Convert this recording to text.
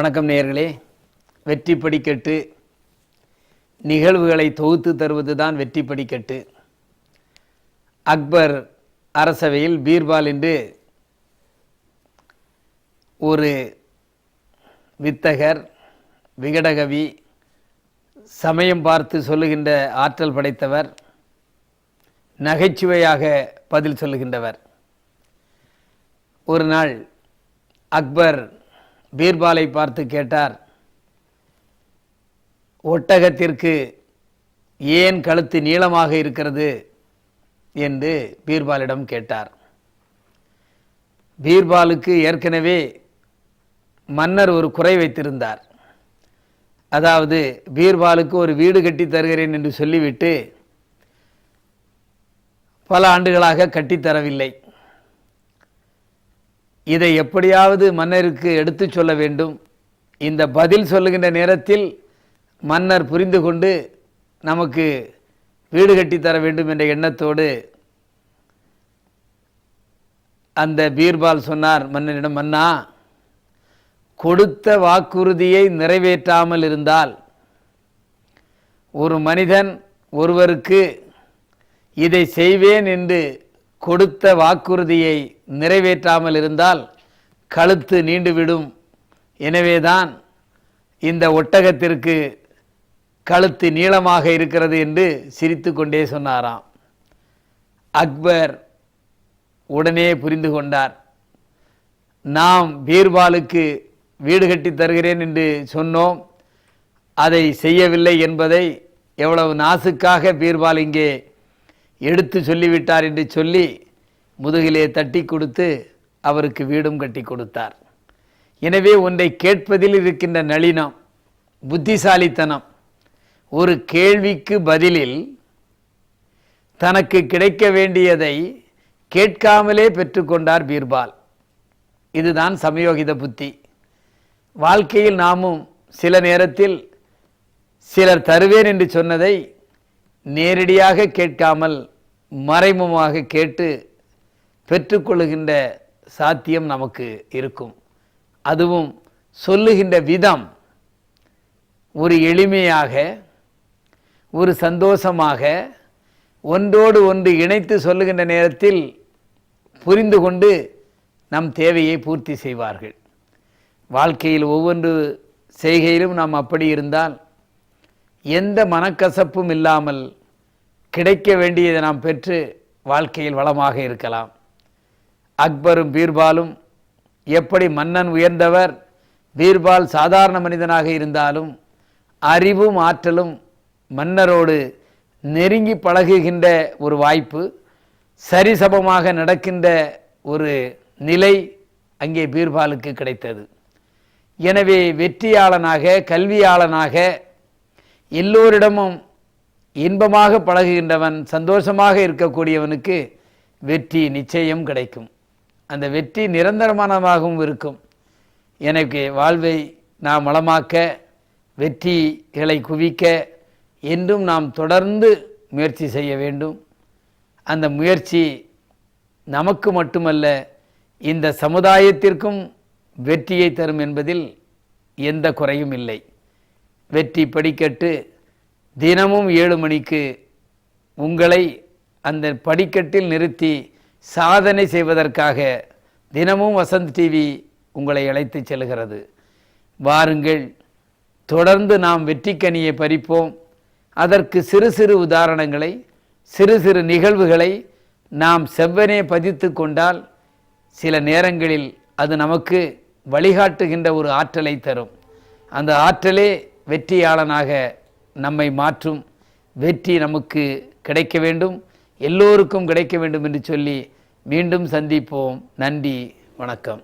வணக்கம் நேயர்களே. வெற்றி படிக்கட்டு நிகழ்வுகளை தொகுத்து தருவது தான் வெற்றி படிக்கட்டு. அக்பர் அரசவையில் பீர்பால் என்று ஒரு வித்தகர், விகடகவி, சமயம் பார்த்து சொல்லுகின்ற ஆற்றல் படைத்தவர், நகைச்சுவையாக பதில் சொல்லுகின்றவர். ஒரு நாள் அக்பர் பீர்பாலை பார்த்து கேட்டார், ஒட்டகத்திற்கு ஏன் கழுத்து நீளமாக இருக்கிறது என்று பீர்பாலிடம் கேட்டார். பீர்பாலுக்கு ஏற்கனவே மன்னர் ஒரு குறை வைத்திருந்தார். அதாவது பீர்பாலுக்கு ஒரு வீடு கட்டி தருகிறேன் என்று சொல்லிவிட்டு பல ஆண்டுகளாக கட்டித்தரவில்லை. இதை எப்படியாவது மன்னருக்கு எடுத்து சொல்ல வேண்டும். இந்த பதில் சொல்லுகின்ற நேரத்தில் மன்னர் புரிந்து கொண்டு நமக்கு வீடு கட்டித்தர வேண்டும் என்ற எண்ணத்தோடு அந்த பீர்பால் சொன்னார் மன்னனிடம், மன்னா, கொடுத்த வாக்குறுதியை நிறைவேற்றாமல் இருந்தால், ஒரு மனிதன் ஒருவருக்கு இதை செய்வேன் என்று கொடுத்த வாக்குறுதியை நிறைவேற்றாமல் இருந்தால் கழுத்து நீண்டுவிடும். எனவேதான் இந்த ஒட்டகத்திற்கு கழுத்து நீளமாக இருக்கிறது என்று சிரித்து கொண்டே சொன்னாராம். அக்பர் உடனே புரிந்து கொண்டார். நாம் பீர்பாலுக்கு வீடு கட்டி தருகிறேன் என்று சொன்னோம், அதை செய்யவில்லை என்பதை எவ்வளவு நாசுக்காக பீர்பால் இங்கே எடுத்து சொல்லிவிட்டார் என்று சொல்லி முதுகிலே தட்டி கொடுத்து அவருக்கு வீடும் கட்டி கொடுத்தார். எனவே ஒன்றை கேட்பதில் இருக்கின்ற நளினம், புத்திசாலித்தனம். ஒரு கேள்விக்கு பதிலில் தனக்கு கிடைக்க வேண்டியதை கேட்காமலே பெற்றுக்கொண்டார் பீர்பால். இதுதான் சமயோகித புத்தி. வாழ்க்கையில் நாமும் சில நேரத்தில் சிலர் தருவேன் என்று சொன்னதை நேரடியாக கேட்காமல் மறைமுகமாக கேட்டு பெற்றுக்கொள்ளுகின்ற சாத்தியம் நமக்கு இருக்கும். அதுவும் சொல்லுகின்ற விதம் ஒரு எளிமையாக, ஒரு சந்தோஷமாக, ஒன்றோடு ஒன்று இணைத்து சொல்லுகின்ற நேரத்தில் புரிந்து கொண்டு நம் தேவையை பூர்த்தி செய்வார்கள். வாழ்க்கையில் ஒவ்வொன்று செய்கையிலும் நாம் அப்படி இருந்தால் எந்த மனக்கசப்பும் இல்லாமல் கிடைக்க வேண்டியதை நாம் பெற்று வாழ்க்கையில் வளமாக இருக்கலாம். அக்பரும் பீர்பாலும் எப்படி மன்னன் உயர்ந்தவர், பீர்பால் சாதாரண மனிதனாக இருந்தாலும் அறிவும் ஆற்றலும் மன்னரோடு நெருங்கி பழகுகின்ற ஒரு வாய்ப்பு, சரிசமமாக நடக்கின்ற ஒரு நிலை அங்கே பீர்பாலுக்கு கிடைத்தது. எனவே வெற்றியாளனாக, கல்வியாளனாக, எல்லோரிடமும் இன்பமாக பழகுகின்றவன், சந்தோஷமாக இருக்கக்கூடியவனுக்கு வெற்றி நிச்சயம் கிடைக்கும். அந்த வெற்றி நிரந்தரமானதாகவும் இருக்கும். எனக்கு வாழ்வை நாம் வளமாக்க, வெற்றிகளை குவிக்க என்றும் நாம் தொடர்ந்து முயற்சி செய்ய வேண்டும். அந்த முயற்சி நமக்கு மட்டுமல்ல, இந்த சமுதாயத்திற்கும் வெற்றியை தரும் என்பதில் எந்த குறையும் இல்லை. வெற்றி படிக்கட்டு தினமும் 7 மணிக்கு உங்களை அந்த படிக்கட்டில் நிறுத்தி சாதனை செய்வதற்காக தினமும் வசந்த் டிவி உங்களை அழைத்து செல்கிறது. வாருங்கள், தொடர்ந்து நாம் வெற்றிக்கனியை பறிப்போம். அதற்கு சிறு சிறு உதாரணங்களை, சிறு சிறு நிகழ்வுகளை நாம் செவ்வனே பதித்து கொண்டால் சில நேரங்களில் அது நமக்கு வழிகாட்டுகின்ற ஒரு ஆற்றலை தரும். அந்த ஆற்றலே வெற்றியாளனாக நம்மை மாற்றும். வெற்றி நமக்கு கிடைக்க வேண்டும், எல்லோருக்கும் கிடைக்க வேண்டும் என்று சொல்லி மீண்டும் சந்திப்போம். நன்றி, வணக்கம்.